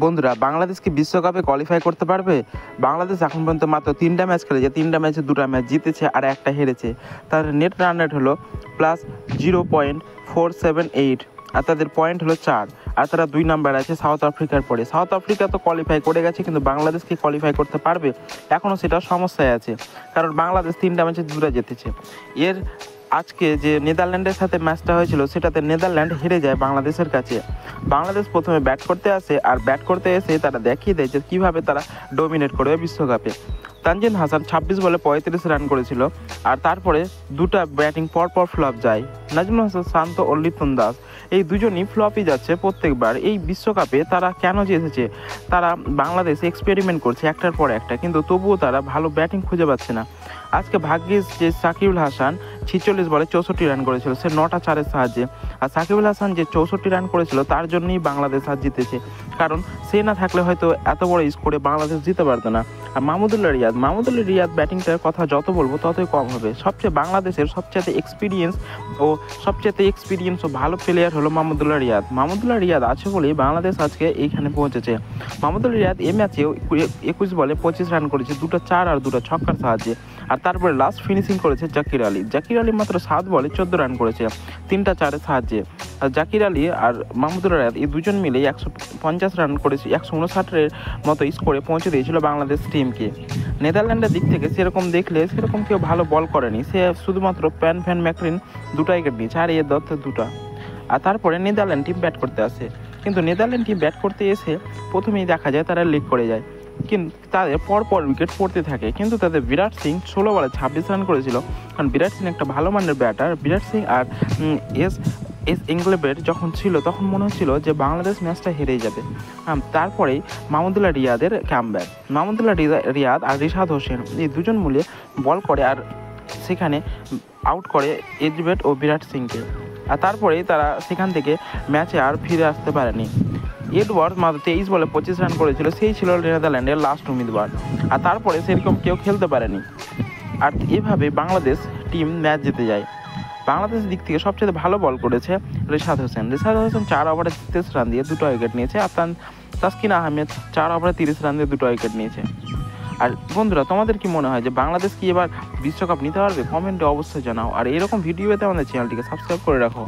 বন্ধুরা, বাংলাদেশ কি বিশ্বকাপে কোয়ালিফাই করতে পারবে? বাংলাদেশ এখন পর্যন্ত মাত্র 3টা ম্যাচ খেলেছে, 3টা ম্যাচে 2টা ম্যাচ জিতেছে আর একটা হেরেছে। তার নেট রান রেট হলো +0.478 আর তাদের পয়েন্ট হলো 4। আর তারা 2 নাম্বার আছে সাউথ আফ্রিকার পরে। সাউথ আফ্রিকা তো কোয়ালিফাই করে গেছে, কিন্তু বাংলাদেশ কি কোয়ালিফাই করতে পারবে? এখনও সেটা সমস্যায় আছে, কারণ বাংলাদেশ 3টা ম্যাচে 2টা জিতেছে। এর আজকে যে নেদারল্যান্ডের সাথে ম্যাচটা হয়েছিল সেটাতে নেদারল্যান্ড হেরে যায় বাংলাদেশের কাছে। বাংলাদেশ প্রথমে ব্যাট করতে আসে, আর ব্যাট করতে এসে তারা দেখিয়ে দেয় যে কীভাবে তারা ডমিনেট করবে বিশ্বকাপে। তানজিদ হাসান 26 বলে 35 রান করেছিল, আর তারপরে 2টা ব্যাটিং পরপর ফ্লপ যায়। নাজমুল হাসান শান্ত ও লিটন দাস এই দুজনই ফ্লপই যাচ্ছে প্রত্যেকবার। এই বিশ্বকাপে তারা কেন যে এসেছে? তারা বাংলাদেশ এক্সপেরিমেন্ট করছে একটার পর একটা, কিন্তু তবুও তারা ভালো ব্যাটিং খুঁজে পাচ্ছে না। আজকে ভাগ্যিস যে সাকিবুল হাসান 46 বলে 64 রান করেছিল, সে 9টা 4-এর সাহায্যে। আর সাকিবুল হাসান যে 64 রান করেছিল তার জন্যই বাংলাদেশ আজ জিতেছে, কারণ সে না থাকলে হয়তো এত বড় স্কোরে বাংলাদেশ জিতে পারতো না। আর মাহমুদুল্লাহ রিয়াদ ব্যাটিংটার কথা যত বলবো ততই কম হবে। বাংলাদেশের সবচেয়ে এক্সপিরিয়েন্স ও ভালো প্লেয়ার হলো মাহমুদুল্লাহ রিয়াদ আছে বলেই বাংলাদেশ আজকে এইখানে পৌঁছেছে। মাহমুদুল্লাহ রিয়াদ এই ম্যাচে 21 বলে 25 রান করেছে, 2টা 4 আর 2টা ছক্কার সাহায্যে। আর তারপরে লাস্ট ফিনিশিং করেছে জাকির আলী মাত্র 7 বলে 14 রান করেছে, 3টা 4-এর সাহায্যে। আর জাকির আলী আর মাহমুদুল্লাহ রিয়াদ এই দুজন মিলে 150 রান করেছে, 159-এর মতো স্কোরে পৌঁছে দিয়েছিল বাংলাদেশ টিমকে। নেদারল্যান্ডের দিক থেকে সেরকম কেউ ভালো বল করেনি, সে শুধুমাত্র ভ্যান ম্যাকরিন 2টা উইকেট নিয়েছে, আর এর দত্ত 2টা। আর তারপরে নেদারল্যান্ড টিম ব্যাট করতে আসে, কিন্তু নেদারল্যান্ড টিম ব্যাট করতে এসে প্রথমেই দেখা যায় তারা লিগ করে যায়, কিন্তু তাদের পরপর উইকেট পড়তে থাকে। কিন্তু তাদের বিরাট সিং 16 বলে 26 রান করেছিল, কারণ বিরাট সিং একটা ভালো মানের ব্যাটার। বিরাট সিং আর এস ইংল্যান্ডের যখন ছিল তখন মনে হচ্ছিল যে বাংলাদেশ ম্যাচটা হেরেই যাবে। তারপরেই মাহমুদুল্লাহ রিয়াদ আর রিশাদ হোসেন এই দুজন মিলে বল করে, আর সেখানে আউট করে এজবেট ও বিরাট সিংকে। আর তারপরেই তারা সেখান থেকে ম্যাচে আর ফিরে আসতে পারেনি। এডওয়ার্ড মাত্র 23 বলে 25 রান করেছিল, সেই ছিল নেদারল্যান্ডের লাস্ট উম্মিদবার। আর তারপরে সেরকম কেউ খেলতে পারেনি। আর এভাবে বাংলাদেশ টিম ম্যাচ জিতে যায়। বাংলাদেশের দিক থেকে সবচেয়ে ভালো বল করেছে রিশাদ হোসেন 4 ওভারে 33 রান দিয়ে 2টা উইকেট নিয়েছে। আর তাসকিন আহমেদ 4 ওভারে 30 রান দিয়ে 2টা উইকেট নিয়েছে। আর বন্ধুরা, তোমাদের কি মনে হয় যে বাংলাদেশ কি এবার বিশ্বকাপ নিতে পারবে? কমেন্টে অবশ্যই জানাও। আর এরকম ভিডিও পেতে আমাদের চ্যানেলটিকে সাবস্ক্রাইব করে রাখো।